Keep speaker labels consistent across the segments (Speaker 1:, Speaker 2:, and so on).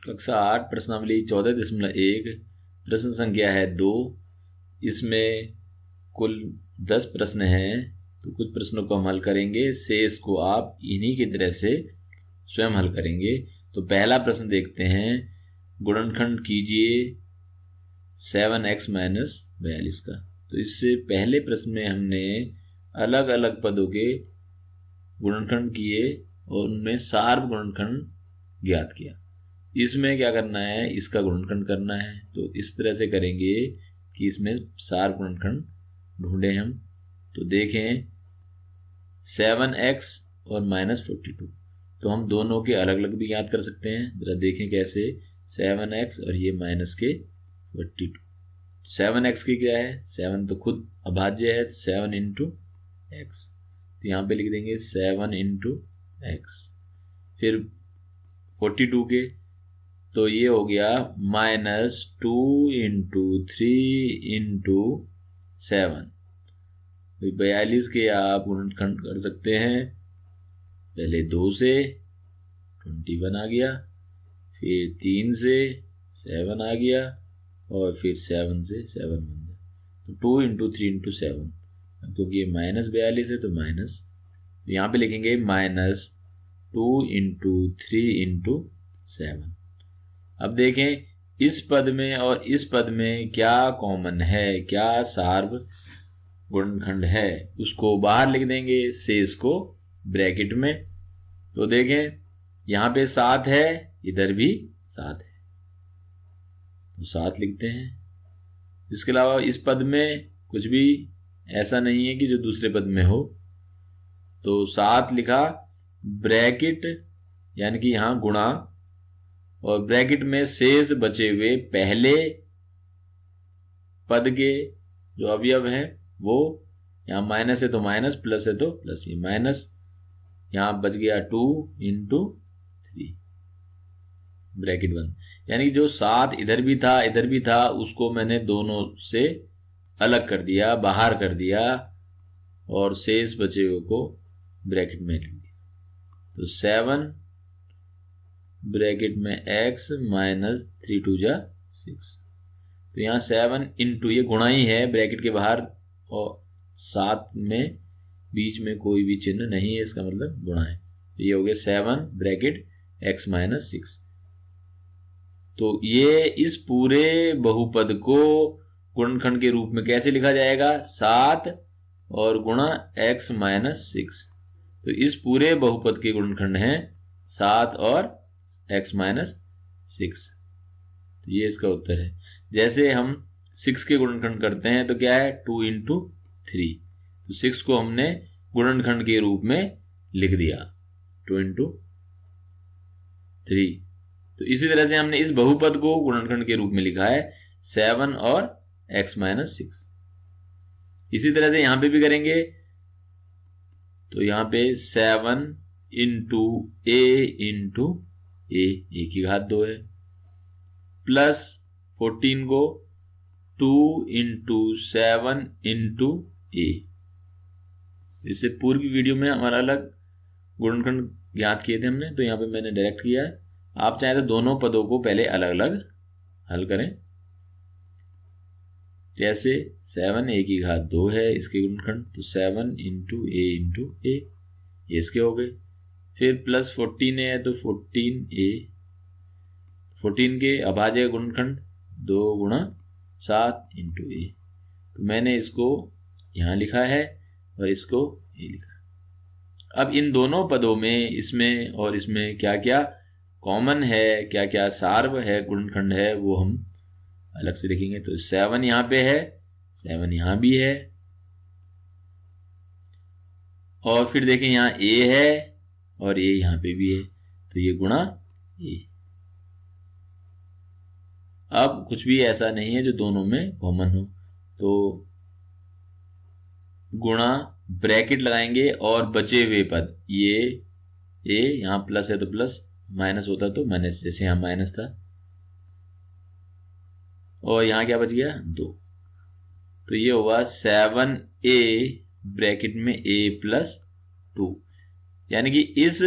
Speaker 1: कक्षा 8 प्रश्नावली 14.1 प्रश्न संख्या है 2। इसमें कुल 10 प्रश्न हैं, तो कुछ प्रश्नों को हम हल करेंगे, शेष को आप इन्हीं की तरह से स्वयं हल करेंगे। तो पहला प्रश्न देखते हैं, गुणनखंड कीजिए 7x - 42 का। तो इससे पहले प्रश्न में हमने अलग अलग पदों के गुणनखंड किए और उनमें सार्व गुणनखंड ज्ञात किया। इसमें क्या करना है, इसका गुणनखंड करना है। तो इस तरह से करेंगे कि इसमें सार्व गुणनखंड ढूंढे हम। तो देखें 7x और -42, तो हम दोनों के अलग अलग भी ज्ञात कर सकते हैं। जरा देखें कैसे, 7x और ये -42। 7x की क्या है, 7 तो खुद अभाज्य है, 7 × x। तो यहाँ पे लिख देंगे 7 × x। फिर 42 के, तो ये हो गया -2 × 3 × 7। 42 के आप गुणनखंड कर सकते हैं। पहले 2 से 21 आ गया, फिर 3 से 7 आ गया, और फिर 7 से 7 बन गया। तो 2 × 3 × 7, क्योंकि ये -42 है तो माइनस, यहाँ पे लिखेंगे -2 × 3 × 7। अब देखें इस पद में और इस पद में क्या कॉमन है, क्या सार्व गुणनखंड है, उसको बाहर लिख देंगे, शेष को ब्रैकेट में। तो देखें यहाँ पे 7 है, इधर भी 7 है, तो 7 लिखते हैं। इसके अलावा इस पद में कुछ भी ऐसा नहीं है कि जो दूसरे पद में हो, तो 7 लिखा, ब्रैकेट यानी कि यहां गुणा, और ब्रैकेट में शेष बचे हुए पहले पद के जो अवयव हैं वो, यहां माइनस है तो माइनस, प्लस है तो प्लस। ये माइनस, यहां बच गया 2 × 3 ब्रैकेट बंद। यानी जो 7 इधर भी था इधर भी था, उसको मैंने दोनों से अलग कर दिया, बाहर कर दिया, और शेष बचे हुए को ब्रैकेट में लिख दिया। तो 7 ब्रैकेट में x -3 × 2 = 6। तो यहाँ 7 × ये गुणा ही है ब्रैकेट के बाहर, और 7 में बीच में कोई भी चिन्ह नहीं है, इसका मतलब गुणा है। तो ये हो गया 7 ब्रैकेट x - 6। तो ये इस पूरे बहुपद को गुणनखंड के रूप में कैसे लिखा जाएगा, 7 और गुणा x - 6। तो इस पूरे बहुपद के गुणनखंड हैं 7 और x - 6। तो ये इसका उत्तर है। जैसे हम 6 के गुणनखंड करते हैं तो क्या है, 2 × 3। तो 6 को हमने गुणनखंड के रूप में लिख दिया, 2 × 3। तो इसी तरह से हमने इस बहुपद को गुणनखंड के रूप में लिखा है, 7 और x - 6। इसी तरह से यहां पे भी करेंगे। तो यहां पे 7 × a की घात 2 है, प्लस 14 को 2 × 7 × a। इससे पूर्व की वीडियो में हमारा अलग गुणनखंड ज्ञात किए थे हमने, तो यहाँ पे मैंने डायरेक्ट किया है। आप चाहे तो दोनों पदों को पहले अलग अलग हल करें। जैसे 7 a की घात 2 है इसके गुणनखंड, तो 7 × a ये इसके हो गए। फिर प्लस 14 है तो 14a, 14 के अभाज्य गुणनखंड 2 × 7 × a। तो मैंने इसको यहां लिखा है और इसको ये लिखा। अब इन दोनों पदों में, इसमें और इसमें क्या क्या कॉमन है, क्या क्या सार्व है गुणनखंड है, वो हम अलग से लिखेंगे। तो 7 यहां पे है, 7 यहां भी है, और फिर देखें यहां a है और a यहां पे भी है, तो ये गुणा a। अब कुछ भी ऐसा नहीं है जो दोनों में कॉमन हो, तो गुणा ब्रैकेट लगाएंगे और बचे हुए पद, ये a यहां प्लस है तो प्लस, माइनस होता तो माइनस, जैसे यहां माइनस था, और यहां क्या बच गया 2। तो ये होगा 7a ब्रैकेट में a + 2। यानी कि इस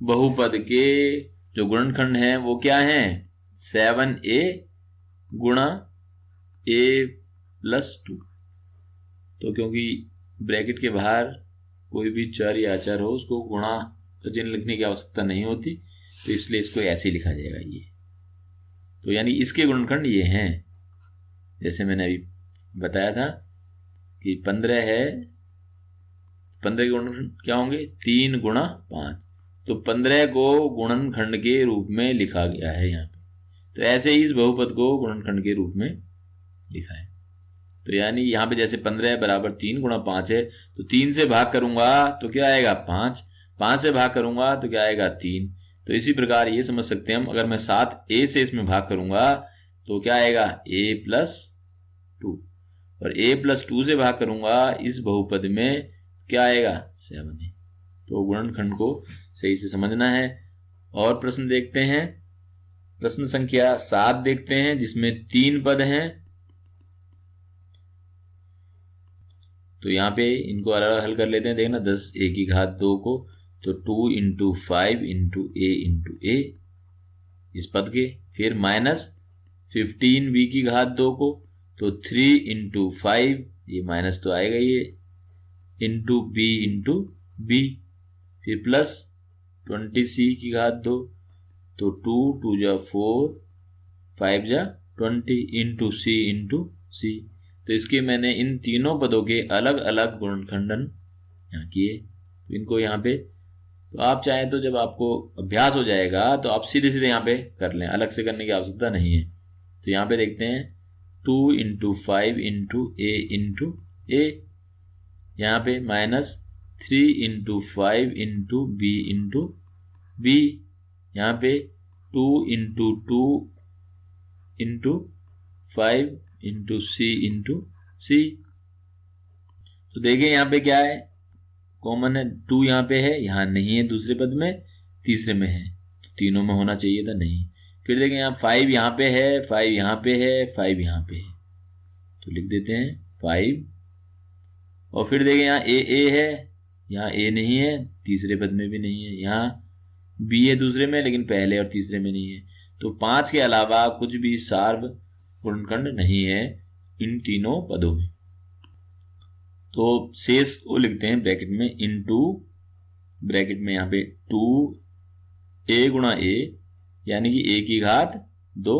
Speaker 1: बहुपद के जो गुणनखंड है वो क्या है 7a गुणा a प्लस 2। तो क्योंकि ब्रैकेट के बाहर कोई भी चर या अचर हो उसको गुणा का चिन्ह लिखने की आवश्यकता नहीं होती, तो इसलिए इसको ऐसे लिखा जाएगा ये। तो यानी इसके गुणनखंड ये हैं, जैसे मैंने अभी बताया था कि 15 है, 15 के गुणनखंड क्या होंगे 3 गुणा 5। तो 15 को गुणनखंड के रूप में लिखा गया है यहाँ पे। तो ऐसे ही इस बहुपद को गुणनखंड के रूप में लिखा है। तो यानी यहाँ पे जैसे 15 बराबर 3 गुणा 5 है, तो 3 से भाग करूंगा तो क्या आएगा 5, 5 से भाग करूंगा तो क्या आएगा 3। तो इसी प्रकार ये समझ सकते हैं हम, अगर मैं 7a से इसमें भाग करूंगा तो क्या आएगा a प्लस 2, और a प्लस 2 से भाग करूंगा इस बहुपद में क्या आएगा 7a। तो गुणनखंड को सही से समझना है। और प्रश्न देखते हैं, प्रश्न संख्या 7 देखते हैं, जिसमें 3 पद हैं। तो यहाँ पे इनको अलग अलग हल कर लेते हैं। देखना 10 a की घात 2 को, तो 2 इंटू 5 इंटू a इस पद के, फिर माइनस 15 b की घात 2 को, तो 3 इंटू 5, ये माइनस तो आएगा ये, इंटू b, फिर प्लस 20 c की घात 2, तो 2 2 जा 4, 5 जा 20 इंटू c। तो इसके मैंने इन तीनों पदों के अलग अलग गुणनखंडन यहाँ किए। तो इनको यहाँ पे, तो आप चाहें तो जब आपको अभ्यास हो जाएगा तो आप सीधे सीधे यहाँ पे कर लें, अलग से करने की आवश्यकता नहीं है। तो यहाँ पे देखते हैं 2 इंटू 5 इंटू a, यहाँ पे माइनस 3 इंटू 5 इंटू b, यहाँ पे 2 इंटू 2 इंटू 5 इंटू c। तो देखिए यहाँ पे क्या है, कॉमन है, 2 यहाँ पे है, यहाँ नहीं है, दूसरे पद में, तीसरे में है, तो तीनों में होना चाहिए था, नहीं। फिर देखें यहाँ 5 यहाँ पे है, 5 यहाँ पे है, 5 यहाँ पे है, तो लिख देते हैं 5। और फिर देखें यहाँ a है, यहाँ a नहीं है, तीसरे पद में भी नहीं है, यहाँ b है दूसरे में, लेकिन पहले और तीसरे में नहीं है। तो 5 के अलावा कुछ भी सार्व गुणनखंड नहीं है इन तीनों पदों में। तो शेष को लिखते हैं ब्रैकेट में, इनटू ब्रैकेट में यहाँ पे 2a गुणा a, यानी कि a की घात 2,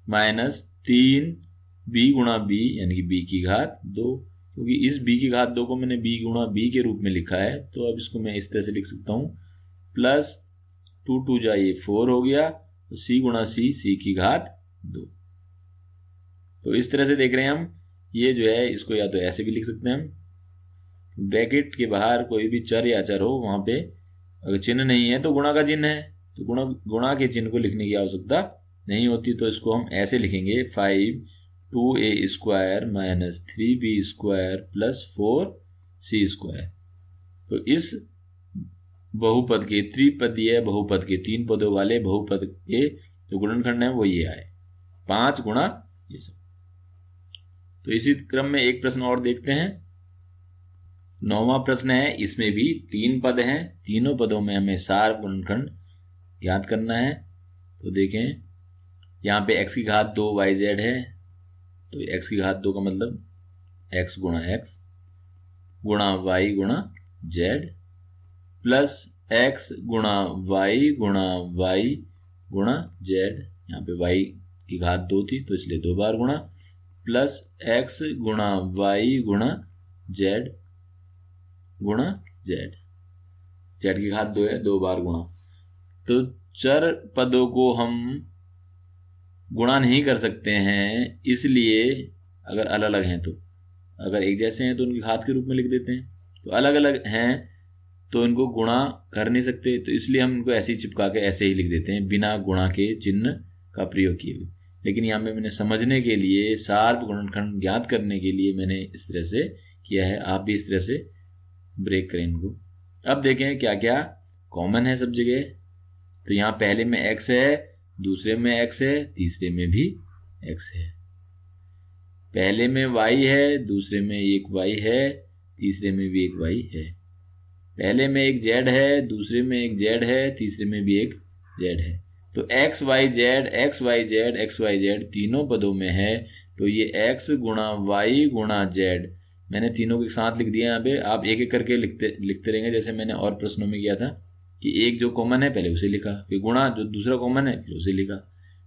Speaker 1: माइनस 3b गुणा b, यानी कि b की घात 2। क्योंकि इस b की घात 2 को मैंने b गुणा b के रूप में लिखा है, तो अब इसको मैं इस तरह से लिख सकता हूं, प्लस 2 2 जा ये 4 हो गया, तो c गुणा c की घात 2। तो इस तरह से देख रहे हैं हम, ये जो है इसको या तो ऐसे भी लिख सकते हैं हम, ब्रैकेट के बाहर कोई भी चर या अचर हो, वहां पे अगर चिन्ह नहीं है तो गुणा का चिन्ह है, तो गुणा के चिन्ह को लिखने की आवश्यकता नहीं होती। तो इसको हम ऐसे लिखेंगे 5 2a square minus 3b square plus 4c²। तो इस बहुपद के, त्रिपदीय बहुपद के, 3 पदों वाले बहुपद के जो गुणनखंड है वो ये आए, 5 गुणा ये सब। तो इसी क्रम में एक प्रश्न और देखते हैं, 9वां प्रश्न है। इसमें भी 3 पद हैं, तीनों पदों में हमें सार गुणनखंड ज्ञात करना है। तो देखें यहाँ पे x की घात 2 yz है, तो x की घात 2 का मतलब x गुणा x गुणा y गुणा z, प्लस x गुणा y गुणा y गुणा z, यहाँ पे y की घात 2 थी तो इसलिए 2 बार गुणा, प्लस x गुणा y गुणा z गुणा z, z की घात 2 है, 2 बार गुणा। तो चर पदों को हम गुणा नहीं कर सकते हैं, इसलिए अगर अलग अलग हैं, तो अगर एक जैसे हैं तो उनकी घात के रूप में लिख देते हैं, तो अलग अलग हैं तो इनको गुणा कर नहीं सकते, तो इसलिए हम इनको ऐसे ही चिपका के ऐसे ही लिख देते हैं बिना गुणा के चिन्ह का प्रयोग किए हुए। लेकिन यहाँ पे मैंने समझने के लिए, सार्व गुणनखंड ज्ञात करने के लिए मैंने इस तरह से किया है, आप भी इस तरह से ब्रेक करें इनको। अब देखें क्या क्या कॉमन है सब जगह। तो यहाँ पहले में x है, दूसरे में x है, तीसरे में भी x है। पहले में y है, दूसरे में एक y है, तीसरे में भी एक y है। पहले में एक z है, दूसरे में एक z है, तीसरे में भी एक जेड है। तो x y z x y z x y z तीनों पदों में है, तो ये एक्स गुणा वाई गुणा जेड, मैंने तीनों के साथ लिख दिया। यहाँ पे आप एक एक करके लिखते रहेंगे, जैसे मैंने और प्रश्नों में किया था कि एक जो कॉमन है पहले उसे लिखा, फिर गुणा जो दूसरा कॉमन है फिर उसे लिखा,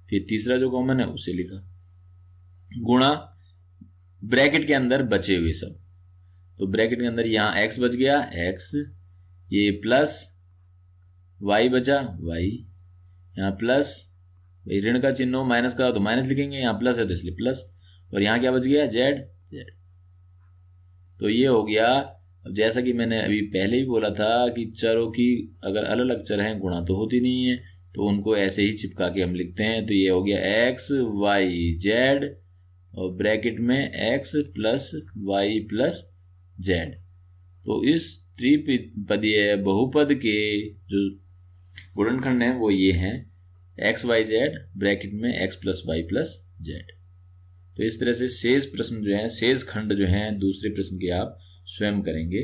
Speaker 1: फिर तीसरा जो कॉमन है उसे लिखा, गुणा ब्रैकेट के अंदर बचे हुए सब। तो ब्रैकेट के अंदर यहाँ एक्स बच गया एक्स, ये प्लस वाई बचा वाई, यहाँ प्लस ऋण का चिन्ह माइनस का तो माइनस लिखेंगे, यहाँ प्लस है तो इसलिए प्लस, और यहाँ क्या बच गया जेड जेड। तो ये हो गया। अब जैसा कि मैंने अभी पहले ही बोला था कि चरों की अगर अलग अलग चर हैं गुणा तो होती नहीं है, तो उनको ऐसे ही चिपका के हम लिखते हैं। तो ये हो गया एक्स वाई जेड और ब्रैकेट में x plus y plus z. तो इस त्रिपदीय बहुपद के जो गुणनखंड हैं वो ये हैं एक्स वाई जेड ब्रैकेट में x plus y plus z. तो इस तरह से शेष प्रश्न जो है, शेष खंड जो हैं दूसरे प्रश्न के आप स्वयं करेंगे।